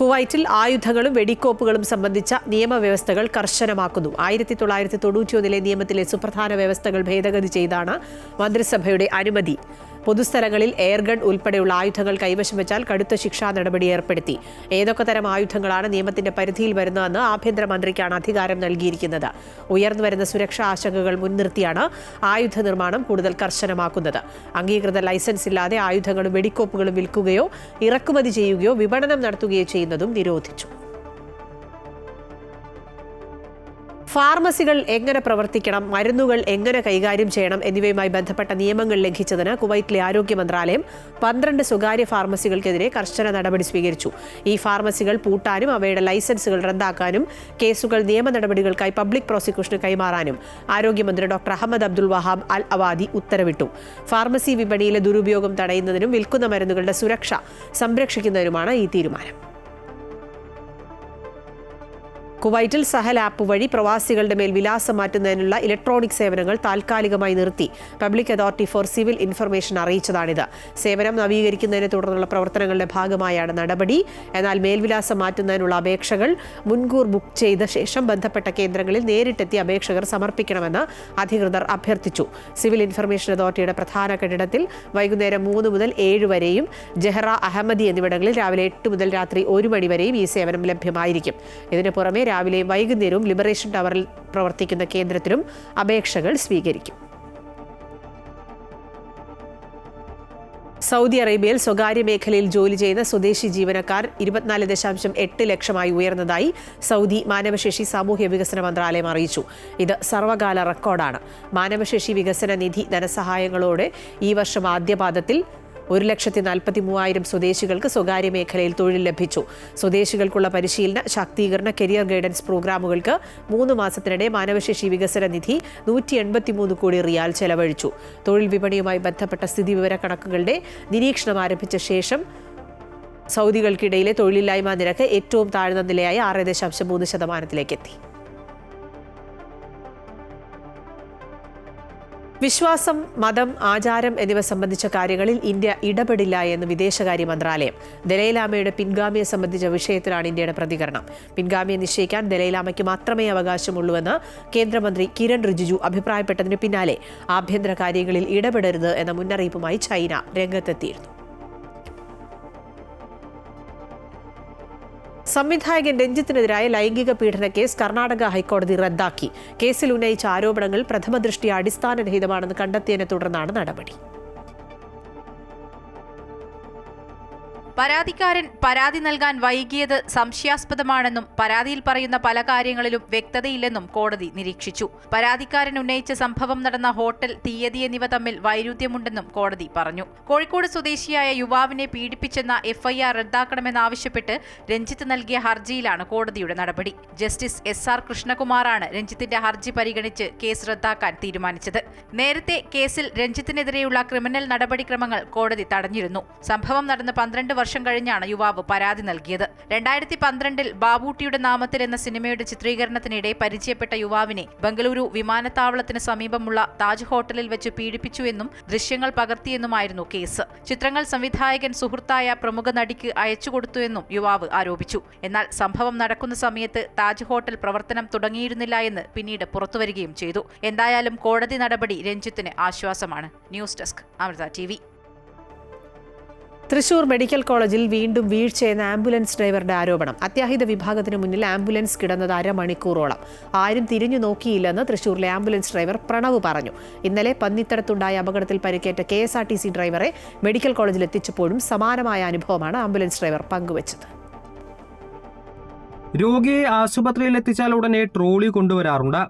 കുവൈറ്റിൽ ആയുധങ്ങളും വെടിക്കോപ്പുകളും സംബന്ധിച്ച നിയമവ്യവസ്ഥകൾ കർശനമാക്കുന്നു. 1991 നിയമത്തിലെ സുപ്രധാന വ്യവസ്ഥകൾ ഭേദഗതി ചെയ്താണ് മന്ത്രിസഭയുടെ അനുമതി. പൊതുസ്ഥലങ്ങളിൽ എയർഗൺ ഉൾപ്പെടെയുള്ള ആയുധങ്ങൾ കൈവശം വെച്ചാൽ കടുത്ത ശിക്ഷാ നടപടി ഏർപ്പെടുത്തി. ഏതൊക്കെ തരം ആയുധങ്ങളാണ് നിയമത്തിന്റെ പരിധിയിൽ വരുന്നതെന്ന് ആഭ്യന്തരമന്ത്രിക്കാണ് അധികാരം നൽകിയിരിക്കുന്നത്. ഉയർന്നുവരുന്ന സുരക്ഷാ ആശങ്കകൾ മുൻനിർത്തിയാണ് ആയുധ നിർമ്മാണം കൂടുതൽ കർശനമാക്കുന്നത്. അംഗീകൃത ലൈസൻസ് ഇല്ലാതെ ആയുധങ്ങളും വെടിക്കോപ്പുകളും വിൽക്കുകയോ ഇറക്കുമതി ചെയ്യുകയോ വിപണനം നടത്തുകയോ ചെയ്യുന്നതും നിരോധിച്ചു. ഫാർമസികൾ എങ്ങനെ പ്രവർത്തിക്കണം, മരുന്നുകൾ എങ്ങനെ കൈകാര്യം ചെയ്യണം എന്നിവയുമായി ബന്ധപ്പെട്ട നിയമങ്ങൾ ലംഘിച്ചതിന് കുവൈറ്റിലെ ആരോഗ്യ മന്ത്രാലയം 12 സ്വകാര്യ ഫാർമസികൾക്കെതിരെ കർശന നടപടി സ്വീകരിച്ചു. ഈ ഫാർമസികൾ പൂട്ടാനും അവയുടെ ലൈസൻസുകൾ റദ്ദാക്കാനും കേസുകൾ നിയമ നടപടികൾക്കായി പബ്ലിക് പ്രോസിക്യൂഷന് കൈമാറാനും ആരോഗ്യമന്ത്രി ഡോക്ടർ അഹമ്മദ് അബ്ദുൽ വഹാബ് അൽ അവാദി ഉത്തരവിട്ടു. ഫാർമസി വിപണിയിലെ ദുരുപയോഗം തടയുന്നതിനും വിൽക്കുന്ന മരുന്നുകളുടെ സുരക്ഷ സംരക്ഷിക്കുന്നതിനുമാണ് ഈ തീരുമാനം. കുവൈറ്റിൽ സഹൽ ആപ്പ് വഴി പ്രവാസികളുടെ മേൽ വിലാസം മാറ്റുന്നതിനുള്ള ഇലക്ട്രോണിക് സേവനങ്ങൾ താൽക്കാലികമായി നിർത്തി public authority for civil information അറിയിച്ചതാണിത്. സേവനം നവീകരിക്കുന്നതിനെ തുടർന്നുള്ള പ്രവർത്തനങ്ങളുടെ ഭാഗമായാണ് നടപടി. എന്നാൽ മേൽവിലാസം മാറ്റുന്നതിനുള്ള അപേക്ഷകൾ മുൻകൂർ ബുക്ക് ചെയ്ത ശേഷം ബന്ധപ്പെട്ട കേന്ദ്രങ്ങളിൽ നേരിട്ടെത്തി അപേക്ഷകർ സമർപ്പിക്കണമെന്ന് അധികൃതർ അഭ്യർത്ഥിച്ചു. സിവിൽ ഇൻഫർമേഷൻ അതോറിറ്റിയുടെ പ്രധാന കെട്ടിടത്തിൽ വൈകുന്നേരം 3 മുതൽ 7 വരെയും ജഹറ, അഹമ്മദി എന്നിവിടങ്ങളിൽ രാവിലെ 8 മുതൽ രാത്രി 1 മണി വരെയും ഈ സേവനം ലഭ്യമായിരിക്കും. ഇതിനു പുറമെ രാവിലെയും വൈകുന്നേരവും ലിബറേഷൻ ടവറിൽ പ്രവർത്തിക്കുന്ന കേന്ദ്രത്തിലും അപേക്ഷകൾ സ്വീകരിക്കും. സൗദി അറേബ്യയിൽ സ്വകാര്യ മേഖലയിൽ ജോലി ചെയ്യുന്ന സ്വദേശി ജീവനക്കാർ 24.8 ലക്ഷമായി ഉയർന്നതായി സൗദി മാനവശേഷി സാമൂഹ്യ വികസന മന്ത്രാലയം അറിയിച്ചു. ഇത് സർവകാല റെക്കോർഡാണ്. മാനവശേഷി വികസന നിധി ധനസഹായങ്ങളോടെ ഈ വർഷം ആദ്യപാദത്തിൽ 1,43,000 സ്വദേശികൾക്ക് സ്വകാര്യ മേഖലയിൽ തൊഴിൽ ലഭിച്ചു. സ്വദേശികൾക്കുള്ള പരിശീലന, ശാക്തീകരണ, കരിയർ ഗൈഡൻസ് പ്രോഗ്രാമുകൾക്ക് 3 മാസത്തിനിടെ മാനവശേഷി വികസന നിധി 183 കോടി റിയാൽ ചെലവഴിച്ചു. തൊഴിൽ വിപണിയുമായി ബന്ധപ്പെട്ട സ്ഥിതിവിവര കണക്കുകളുടെ നിരീക്ഷണം ആരംഭിച്ച ശേഷം സൗദികൾക്കിടയിലെ തൊഴിലില്ലായ്മ നിരക്ക് ഏറ്റവും താഴ്ന്ന നിലയായ 6.3% എത്തി. വിശ്വാസം, മതം, ആചാരം എന്നിവ സംബന്ധിച്ച കാര്യങ്ങളിൽ ഇന്ത്യ ഇടപെടില്ല എന്ന് വിദേശകാര്യ മന്ത്രാലയം. ദലൈലാമയുടെ പിൻഗാമിയെ സംബന്ധിച്ച വിഷയത്തിലാണ് ഇന്ത്യയുടെ പ്രതികരണം. പിൻഗാമിയെ നിശ്ചയിക്കാൻ ദലൈലാമയ്ക്ക് മാത്രമേ അവകാശമുള്ളൂവെന്ന് കേന്ദ്രമന്ത്രി കിരൺ റിജിജു അഭിപ്രായപ്പെട്ടതിന് പിന്നാലെ ആഭ്യന്തര കാര്യങ്ങളിൽ ഇടപെടരുത് എന്ന മുന്നറിയിപ്പുമായി ചൈന രംഗത്തെത്തിയിരുന്നു. സംവിധായകൻ രഞ്ജിത്തിനെതിരായ ലൈംഗിക പീഡന കേസ് കർണാടക ഹൈക്കോടതി റദ്ദാക്കി. കേസിൽ ഉന്നയിച്ച ആരോപണങ്ങൾ പ്രഥമദൃഷ്ട്യാ അടിസ്ഥാനരഹിതമാണെന്ന് കണ്ടെത്തിയതിനെ തുടർന്നാണ് നടപടി. പരാതിക്കാരൻ പരാതി നൽകാൻ വൈകിയത് സംശയാസ്പദമാണെന്നും പരാതിയിൽ പറയുന്ന പല കാര്യങ്ങളിലും വ്യക്തതയില്ലെന്നും കോടതി നിരീക്ഷിച്ചു. പരാതിക്കാരൻ ഉന്നയിച്ച സംഭവം നടന്ന ഹോട്ടൽ, തീയതി എന്നിവ തമ്മിൽ വൈരുദ്ധ്യമുണ്ടെന്നും കോടതി പറഞ്ഞു. കോഴിക്കോട് സ്വദേശിയായ യുവാവിനെ പീഡിപ്പിച്ചെന്ന FIR റദ്ദാക്കണമെന്നാവശ്യപ്പെട്ട് രഞ്ജിത്ത് നൽകിയ ഹർജിയിലാണ് കോടതിയുടെ നടപടി. ജസ്റ്റിസ് SR കൃഷ്ണകുമാറാണ് രഞ്ജിത്തിന്റെ ഹർജി പരിഗണിച്ച് കേസ് റദ്ദാക്കാൻ തീരുമാനിച്ചത്. നേരത്തെ കേസിൽ രഞ്ജിത്തിനെതിരെയുള്ള ക്രിമിനൽ നടപടിക്രമങ്ങൾ കോടതി തടഞ്ഞിരുന്നു. സംഭവം നടന്ന് 12 വർഷം കഴിഞ്ഞാണ് യുവാവ് പരാതി നൽകിയത്. 2012 ബാബൂട്ടിയുടെ നാമത്തിൽ എന്ന സിനിമയുടെ ചിത്രീകരണത്തിനിടെ പരിചയപ്പെട്ട യുവാവിനെ ബംഗളൂരു വിമാനത്താവളത്തിന് സമീപമുള്ള താജ് ഹോട്ടലിൽ വെച്ച് പീഡിപ്പിച്ചുവെന്നും ദൃശ്യങ്ങൾ പകർത്തിയെന്നുമായിരുന്നു കേസ്. ചിത്രങ്ങൾ സംവിധായകൻ സുഹൃത്തായ പ്രമുഖ നടിക്ക് അയച്ചുകൊടുത്തുവെന്നും യുവാവ് ആരോപിച്ചു. എന്നാൽ സംഭവം നടക്കുന്ന സമയത്ത് താജ് ഹോട്ടൽ പ്രവർത്തനം തുടങ്ങിയിരുന്നില്ല എന്ന് പിന്നീട് പുറത്തുവരികയും ചെയ്തു. എന്തായാലും കോടതി നടപടി രഞ്ജിത്തിന് ആശ്വാസമാണ്. News desk Amrita TV. Thrissur medical കോളേജിൽ വീണ്ടും വീഴ്ചയെന്ന ആംബുലൻസ് ഡ്രൈവറുടെ ആരോപണം. അത്യാഹിത വിഭാഗത്തിന് മുന്നിൽ ആംബുലൻസ് കിടന്നത് അരമണിക്കൂറോളം. ആരും തിരിഞ്ഞു നോക്കിയില്ലെന്ന് തൃശൂരിലെ ആംബുലൻസ് ഡ്രൈവർ പ്രണവ് പറഞ്ഞു. ഇന്നലെ പന്നിത്തടത്തുണ്ടായ അപകടത്തിൽ പരിക്കേറ്റ KSRTC ഡ്രൈവറെ മെഡിക്കൽ കോളേജിൽ എത്തിച്ചപ്പോഴും സമാനമായ അനുഭവമാണ് ആംബുലൻസ് ഡ്രൈവർ പങ്കുവച്ചത്. രോഗിയെ ആശുപത്രിയിൽ എത്തിച്ചാൽ ഉടനെ ട്രോളി കൊണ്ടുവരാറുണ്ട്.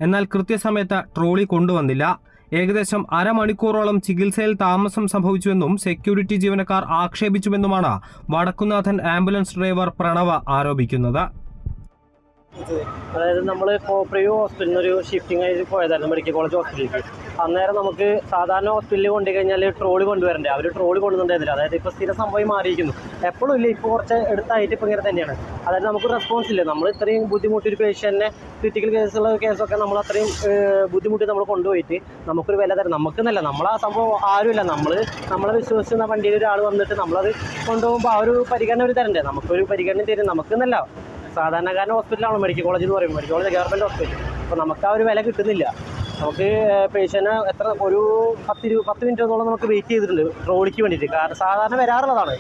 എന്നാൽ കൃത്യസമയത്ത് ട്രോളി കൊണ്ടുവന്നില്ല. ഏകദേശം അരമണിക്കൂറോളം ചികിത്സയിൽ താമസം സംഭവിച്ചുവെന്നും സെക്യൂരിറ്റി ജീവനക്കാർ ആക്ഷേപിച്ചുവെന്നുമാണ് വടക്കുന്നാഥൻ ആംബുലൻസ് ഡ്രൈവർ പ്രണവ് ആരോപിക്കുന്നത്. അതായത് നമ്മൾ കോപ്പറേറ്റീവ് ഹോസ്പിറ്റലിൽ ഒരു ഷിഫ്റ്റിംഗ് ആയിട്ട് പോയതായിരുന്നു മെഡിക്കൽ കോളേജ് ഹോസ്പിറ്റലിലേക്ക്. അന്നേരം നമുക്ക് സാധാരണ ഹോസ്പിറ്റലിൽ കൊണ്ടു കഴിഞ്ഞാൽ ട്രോളി കൊണ്ടുവരണ്ടേ, അവർ ട്രോളി കൊണ്ടുവന്നിട്ടുണ്ടായിരുന്നില്ല. അതായത് ഇപ്പോൾ സ്ഥിര സംഭവം മാറിയിരിക്കുന്നു. എപ്പോഴും ഇല്ല, ഇപ്പോൾ കുറച്ച് എടുത്തായിട്ട് ഇപ്പോൾ ഇങ്ങനെ തന്നെയാണ്. അതായത് നമുക്ക് റെസ്പോൺസ് ഇല്ല. നമ്മൾ ഇത്രയും ബുദ്ധിമുട്ടി ഒരു പേഷ്യൻറ്റിനെ ക്രിട്ടിക്കൽ കേസൊക്കെ നമ്മൾ അത്രയും ബുദ്ധിമുട്ടി നമ്മൾ കൊണ്ടുപോയിട്ട് നമുക്കൊരു വില തരും. നമുക്കെന്നല്ല, നമ്മളാ സംഭവം ആരുമില്ല. നമ്മളെ വിശ്വസിക്കുന്ന വണ്ടിയിൽ ഒരാൾ വന്നിട്ട് നമ്മളത് കൊണ്ടുപോകുമ്പോൾ ആ ഒരു പരിഗണന ഒരു തരണ്ടേ. നമുക്കൊരു പരിഗണന തരും. നമുക്കെന്നല്ല, സാധാരണക്കാരൻ ഹോസ്പിറ്റലാണ് മെഡിക്കൽ കോളേജ് എന്ന് പറയുമ്പോൾ. Medical college government hospital. അപ്പോൾ നമുക്ക് ആ ഒരു വില കിട്ടുന്നില്ല. നമുക്ക് പേഷ്യൻറ്റിനെ ഒരു 10 മിനിറ്റോളം നമുക്ക് വെയിറ്റ് ചെയ്തിട്ടുണ്ട് ട്രോളിക്ക് വേണ്ടിയിട്ട്. കാരണം സാധാരണ വരാറുള്ളതാണ്.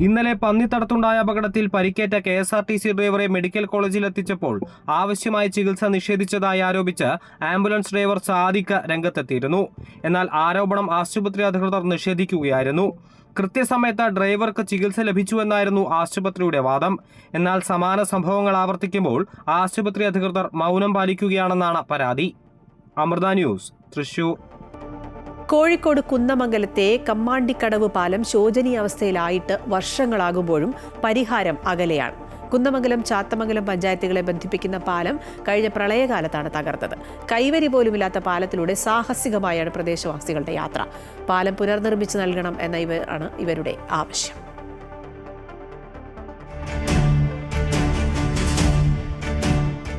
ഇന്നലെ പന്നിത്തടത്തുണ്ടായ അപകടത്തിൽ പരിക്കേറ്റ KSRTC ഡ്രൈവറെ മെഡിക്കൽ കോളേജിൽ എത്തിച്ചപ്പോൾ ആവശ്യമായ ചികിത്സ നിഷേധിച്ചതായി ആരോപിച്ച് ആംബുലൻസ് ഡ്രൈവർ സാദിഖ് രംഗത്തെത്തിയിരുന്നു. എന്നാൽ ആരോപണം ആശുപത്രി അധികൃതർ നിഷേധിക്കുകയായിരുന്നു. കൃത്യസമയത്ത് ഡ്രൈവർക്ക് ചികിത്സ ലഭിച്ചുവെന്നായിരുന്നു ആശുപത്രിയുടെ വാദം. എന്നാൽ സമാന സംഭവങ്ങൾ ആവർത്തിക്കുമ്പോൾ ആശുപത്രി അധികൃതർ മൗനം പാലിക്കുകയാണെന്നാണ് പരാതി. അമൃത ന്യൂസ്, തൃശൂർ. കോഴിക്കോട് കുന്നമംഗലത്തെ കമ്മാണ്ടിക്കടവ് പാലം ശോചനീയാവസ്ഥയിലായിട്ട് വർഷങ്ങളാകുമ്പോഴും പരിഹാരം അകലെയാണ്. കുന്നമംഗലം ചാത്തമംഗലം പഞ്ചായത്തുകളെ ബന്ധിപ്പിക്കുന്ന പാലം കഴിഞ്ഞ പ്രളയകാലത്താണ് തകർത്തത്. കൈവരി പോലുമില്ലാത്ത പാലത്തിലൂടെ സാഹസികമായാണ് പ്രദേശവാസികളുടെ യാത്ര. പാലം പുനർനിർമ്മിച്ചു നൽകണം എന്നാണ് ഇവരുടെ ആവശ്യം.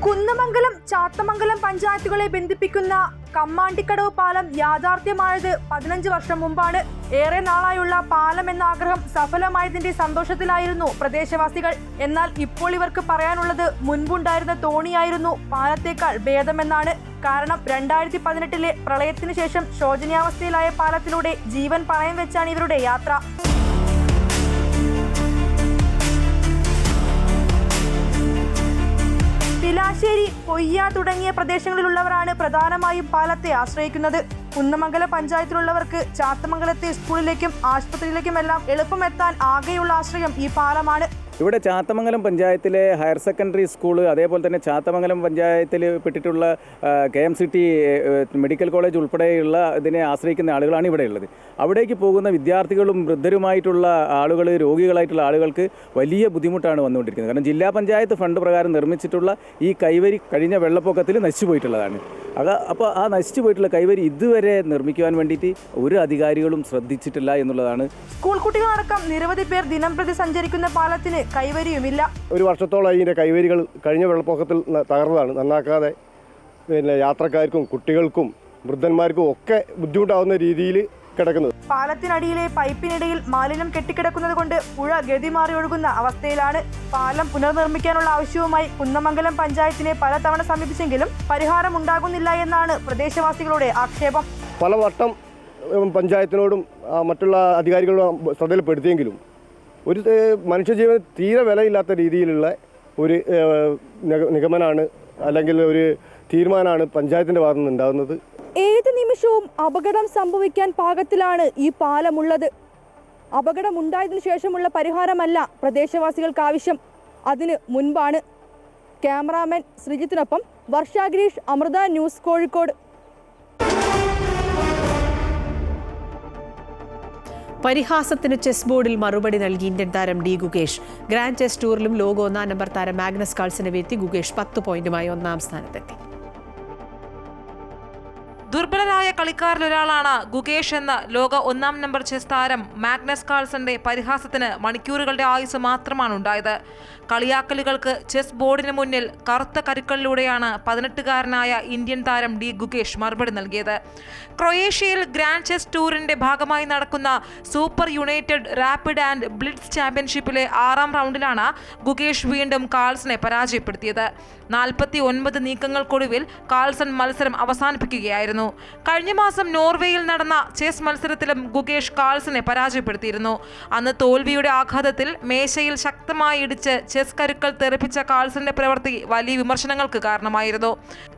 കുന്നമംഗലം ചാത്തമംഗലം പഞ്ചായത്തുകളെ ബന്ധിപ്പിക്കുന്ന കമ്മാണ്ടിക്കടവ് പാലം യാഥാർത്ഥ്യമായത് 15 വർഷം മുമ്പാണ്. ഏറെ നാളായുള്ള പാലം എന്ന ആഗ്രഹം സഫലമായതിന്റെ സന്തോഷത്തിലായിരുന്നു പ്രദേശവാസികൾ. എന്നാൽ ഇപ്പോൾ ഇവർക്ക് പറയാനുള്ളത് മുൻപുണ്ടായിരുന്ന തോണിയായിരുന്നു പാലത്തേക്കാൾ ഭേദമെന്നാണ്. കാരണം 2018 പ്രളയത്തിന് ശേഷം ശോചനീയാവസ്ഥയിലായ പാലത്തിലൂടെ ജീവൻ പണയം വെച്ചാണ് ഇവരുടെ യാത്ര. പിലാശ്ശേരി, പൊയ്യ തുടങ്ങിയ പ്രദേശങ്ങളിലുള്ളവരാണ് പ്രധാനമായും പാലത്തെ ആശ്രയിക്കുന്നത്. കുന്നമംഗലം പഞ്ചായത്തിലുള്ളവർക്ക് ചാത്തമംഗലത്തെ സ്കൂളിലേക്കും ആശുപത്രിയിലേക്കുമെല്ലാം എളുപ്പമെത്താൻ ആകെയുള്ള ആശ്രയം ഈ പാലമാണ്. ഇവിടെ ചാത്തമംഗലം പഞ്ചായത്തിലെ ഹയർ സെക്കൻഡറി സ്കൂള്, അതേപോലെ തന്നെ ചാത്തമംഗലം പഞ്ചായത്തിൽ പെട്ടിട്ടുള്ള KMCT മെഡിക്കൽ കോളേജ് ഉൾപ്പെടെയുള്ള ഇതിനെ ആശ്രയിക്കുന്ന ആളുകളാണ് ഇവിടെ ഉള്ളത്. അവിടേക്ക് പോകുന്ന വിദ്യാർത്ഥികളും വൃദ്ധരുമായിട്ടുള്ള ആളുകൾ, രോഗികളായിട്ടുള്ള ആളുകൾക്ക് വലിയ ബുദ്ധിമുട്ടാണ് വന്നുകൊണ്ടിരിക്കുന്നത്. കാരണം ജില്ലാ പഞ്ചായത്ത് ഫണ്ട് പ്രകാരം നിർമ്മിച്ചിട്ടുള്ള ഈ കൈവരി കഴിഞ്ഞ വെള്ളപ്പൊക്കത്തിൽ നശിച്ചു പോയിട്ടുള്ളതാണ്. അപ്പോൾ ആ നശിച്ചു പോയിട്ടുള്ള കൈവരി ഇതുവരെ നിർമ്മിക്കുവാൻ വേണ്ടിയിട്ട് ഒരു അധികാരികളും ശ്രദ്ധിച്ചിട്ടില്ല എന്നുള്ളതാണ്. സ്കൂൾ കുട്ടികളടക്കം നിരവധി പേർ ദിനംപ്രതി സഞ്ചരിക്കുന്ന പാലത്തിന് കൈവരിയുമില്ല. ഒരു വർഷത്തോളം ഇതിൻ്റെ കൈവരികൾ കഴിഞ്ഞ വെള്ളപ്പൊക്കത്തിൽ തകർന്നതാണ്. നന്നാക്കാതെ യാത്രക്കാർക്കും കുട്ടികൾക്കും വൃദ്ധന്മാർക്കും ഒക്കെ ബുദ്ധിമുട്ടാവുന്ന രീതിയിൽ കിടക്കുന്നത്. പാലത്തിനടിയിലെ പൈപ്പിനിടയിൽ മാലിന്യം കെട്ടിക്കിടക്കുന്നത് കൊണ്ട് പുഴ ഗതി മാറി ഒഴുകുന്ന അവസ്ഥയിലാണ്. പാലം പുനർനിർമ്മിക്കാനുള്ള ആവശ്യവുമായി കുന്നമംഗലം പഞ്ചായത്തിനെ പലതവണ സമീപിച്ചെങ്കിലും പരിഹാരം ഉണ്ടാകുന്നില്ല എന്നാണ് പ്രദേശവാസികളുടെ ആക്ഷേപം. പലവട്ടം പഞ്ചായത്തിനോടും മറ്റുള്ള അധികാരികളോടും ശ്രദ്ധയിൽപ്പെടുത്തിയെങ്കിലും ഒരു മനുഷ്യജീവന് തീരെ വിലയില്ലാത്ത രീതിയിലുള്ള ഒരു നിഗമനമാണ് അല്ലെങ്കിൽ ഒരു തീരുമാനമാണ് പഞ്ചായത്തിൻ്റെ ഭാഗത്തു നിന്ന് ഉണ്ടാകുന്നത്. ഏത് നിമിഷവും അപകടം സംഭവിക്കാൻ പാകത്തിലാണ് ഈ പാലമുള്ളത്. അപകടമുണ്ടായതിനു ശേഷമുള്ള പരിഹാരമല്ല പ്രദേശവാസികൾക്ക് ആവശ്യം, അതിന് മുൻപാണ്. ക്യാമറാമാൻ ശ്രീജിത്തിനൊപ്പം വർഷ ഗിരീഷ്, അമൃത ന്യൂസ്, കോഴിക്കോട്. പരിഹാസത്തിന് ചെസ് ബോർഡിൽ മറുപടി നൽകി ഇന്ത്യൻ താരം ഡി ഗുകേഷ്. ഗ്രാൻഡ് ചെസ് ടൂറിലും ലോക 1-ാം നമ്പർ താരം മാഗ്നസ് കാൾസനെ വീഴ്ത്തി ഗുകേഷ് 10 പോയിന്റുമായി 1-ാം സ്ഥാനത്തെത്തി. ദുർബലരായ കളിക്കാരിലൊരാളാണ് ഗുകേഷ് എന്ന ലോക 1-ാം നമ്പർ ചെസ് താരം മാഗ്നസ് കാൾസന്റെ പരിഹാസത്തിന് മണിക്കൂറുകളുടെ ആയുസ് മാത്രമാണ് ഉണ്ടായത്. കളിയാക്കലുകൾക്ക് ചെസ് ബോർഡിന് മുന്നിൽ കറുത്ത കരുക്കളിലൂടെയാണ് 18-കാരനായ ഇന്ത്യൻ താരം ഡി ഗുകേഷ് മറുപടി നൽകിയത്. ക്രൊയേഷ്യയിൽ ഗ്രാൻഡ് ചെസ് ടൂറിന്റെ ഭാഗമായി നടക്കുന്ന super united rapid and blitz ചാമ്പ്യൻഷിപ്പിലെ 6-ാം റൗണ്ടിലാണ് ഗുകേഷ് വീണ്ടും കാൾസനെ പരാജയപ്പെടുത്തിയത്. 49 നീക്കങ്ങൾക്കൊടുവിൽ കാൾസൺ മത്സരം അവസാനിപ്പിക്കുകയായിരുന്നു. കഴിഞ്ഞ മാസം നോർവേയിൽ നടന്ന ചെസ് മത്സരത്തിലും ഗുകേഷ് കാൾസനെ പരാജയപ്പെടുത്തിയിരുന്നു. അന്ന് തോൽവിയുടെ ആഘാതത്തിൽ മേശയിൽ ശക്തമായി ഇടിച്ച് ചെസ് കരുക്കൾ തെറിപ്പിച്ച കാൾസന്റെ പ്രവൃത്തി വലിയ വിമർശനങ്ങൾക്ക് കാരണമായിരുന്നു.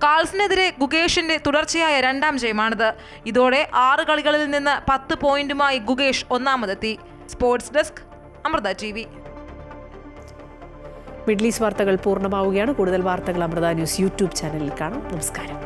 കാൾസനെതിരെ ഗുകേഷിന്റെ തുടർച്ചയായ 2-ാം ജയമാണിത്. ഇതോടെ 6 കളികളിൽ നിന്ന് 10 പോയിന്റുമായി ഗുകേഷ് 1-ാമതെത്തി. Sports desk, Amrita TV. Middle East വാർത്തകൾ പൂർണ്ണമാവുകയാണ്. കൂടുതൽ വാർത്തകൾ അമൃത ന്യൂസ് യൂട്യൂബ് ചാനലിൽ കാണാം. നമസ്കാരം.